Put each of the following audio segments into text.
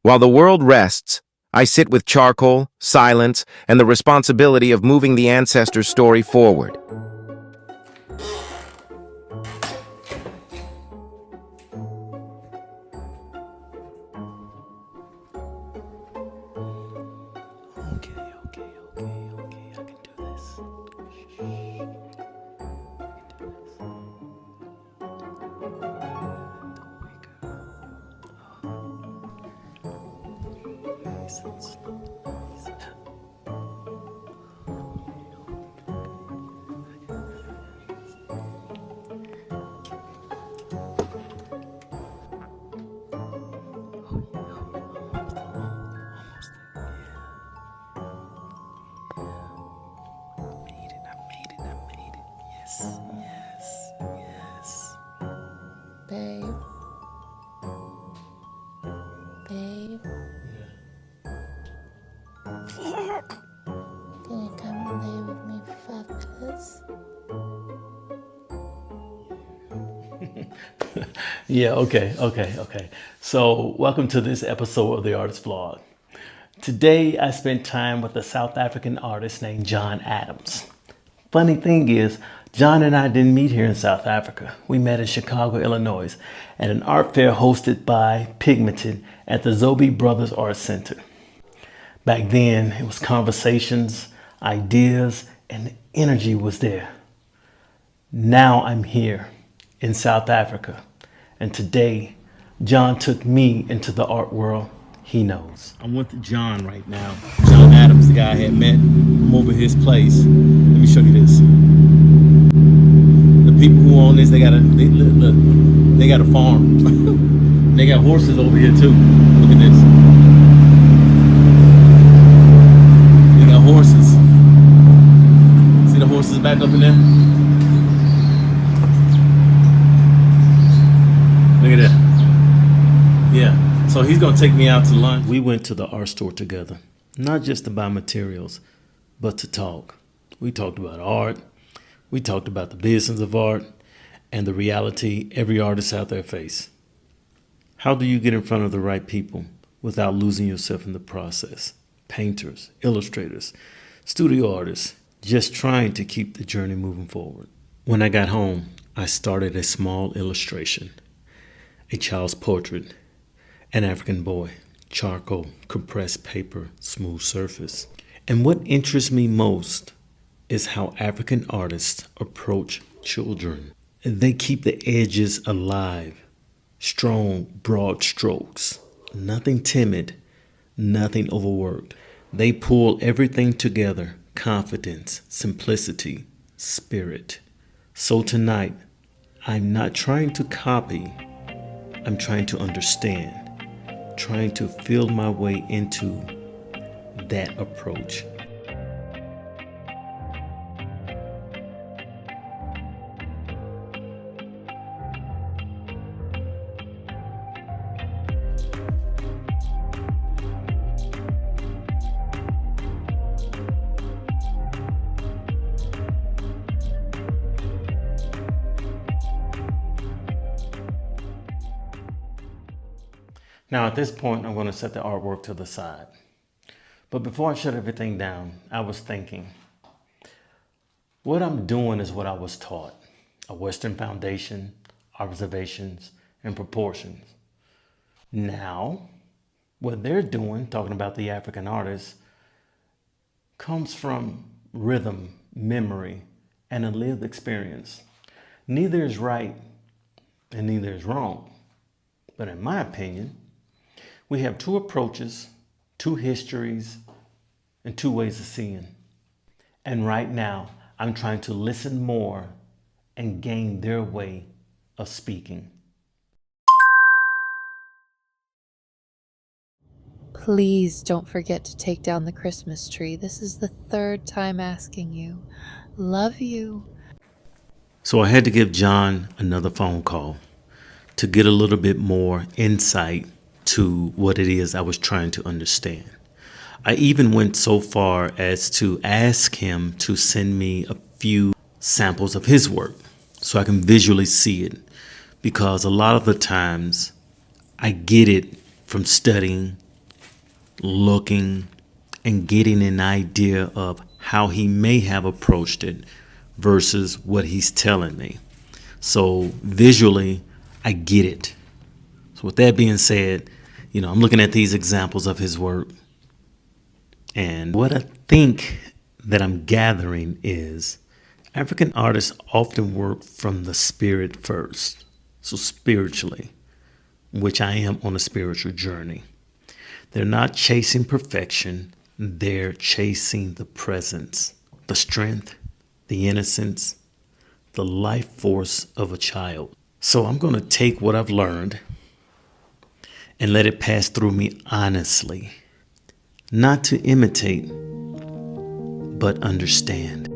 While the world rests, I sit with charcoal, silence, and the responsibility of moving the ancestors' story forward. Okay, I can do this. Babe. Can you come and lay with me for 5 minutes? Yeah, okay. So, welcome to this episode of the Artist Vlog. Today, I spent time with a South African artist named John Adams. Funny thing is, John and I didn't meet here in South Africa. We met in Chicago, Illinois, at an art fair hosted by Pigmented at the Zobie Brothers Art Center. Back then, it was conversations, ideas, and the energy was there. Now I'm here in South Africa, and today, John took me into the art world he knows. I'm with John right now. John Adams, the guy I had met. I'm over his place. Let me show you this. The people who own this, they got a farm. They got horses over here too. Look at this. They got horses. See the horses back up in there? Look at that. Yeah. So he's gonna take me out to lunch. We went to the art store together, not just to buy materials, but to talk. We talked about art. We talked about the business of art and the reality every artist out there face. How do you get in front of the right people without losing yourself in the process? Painters, illustrators, studio artists, just trying to keep the journey moving forward. When I got home, I started a small illustration, a child's portrait, an African boy, charcoal, compressed paper, smooth surface. And what interests me most is how African artists approach children. They keep the edges alive, strong, broad strokes, nothing timid, nothing overworked. They pull everything together, confidence, simplicity, spirit. So tonight, I'm not trying to copy, I'm trying to understand, trying to feel my way into that approach. Now at this point, I'm going to set the artwork to the side. But before I shut everything down, I was thinking, what I'm doing is what I was taught. A Western foundation, observations, and proportions. Now, what they're doing, talking about the African artists, comes from rhythm, memory, and a lived experience. Neither is right and neither is wrong. But in my opinion, we have two approaches, two histories, and two ways of seeing. And right now, I'm trying to listen more and gain their way of speaking. Please don't forget to take down the Christmas tree. This is the 3rd time asking you. Love you. So I had to give John another phone call to get a little bit more insight to what it is I was trying to understand. I even went so far as to ask him to send me a few samples of his work so I can visually see it, because a lot of the times I get it from studying looking, and getting an idea of how he may have approached it versus what he's telling me. So visually, I get it. So with that being said, I'm looking at these examples of his work, and what I think that I'm gathering is African artists often work from the spirit first. So spiritually, which I am on a spiritual journey. They're not chasing perfection. They're chasing the presence, the strength, the innocence, the life force of a child. So I'm going to take what I've learned and let it pass through me honestly, not to imitate, but understand.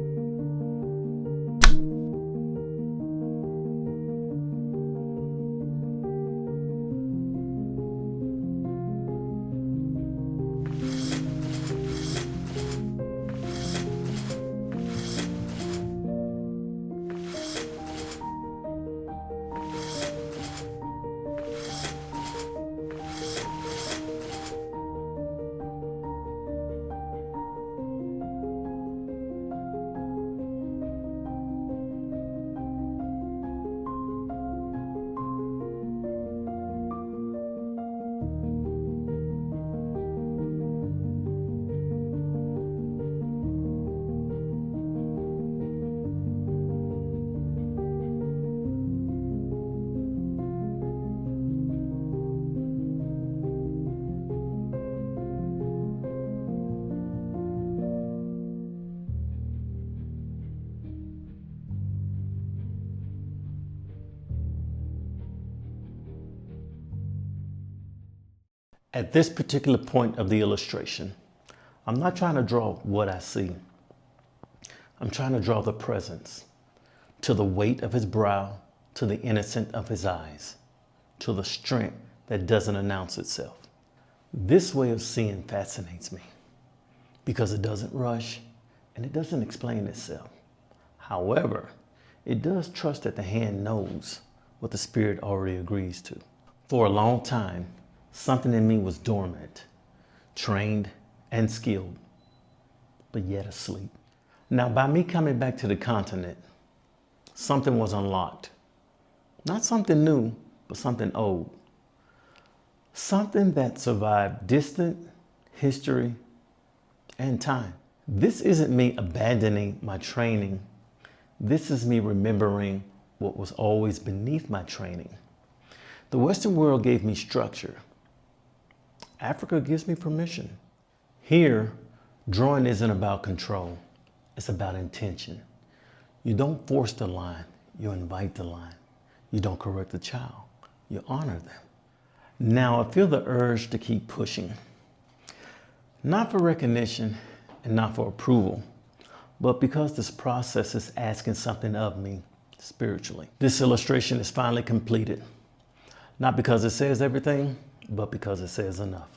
At this particular point of the illustration, I'm not trying to draw what I see. I'm trying to draw the presence, to the weight of his brow, to the innocence of his eyes, to the strength that doesn't announce itself. This way of seeing fascinates me because it doesn't rush and it doesn't explain itself. However, it does trust that the hand knows what the spirit already agrees to. For a long time, something in me was dormant, trained and skilled, but yet asleep. Now, by me coming back to the continent, something was unlocked. Not something new, but something old. Something that survived distant history and time. This isn't me abandoning my training. This is me remembering what was always beneath my training. The Western world gave me structure. Africa gives me permission. Here, drawing isn't about control. It's about intention. You don't force the line. You invite the line. You don't correct the child. You honor them. Now, I feel the urge to keep pushing. Not for recognition and not for approval, but because this process is asking something of me spiritually. This illustration is finally completed. Not because it says everything, but because it says enough.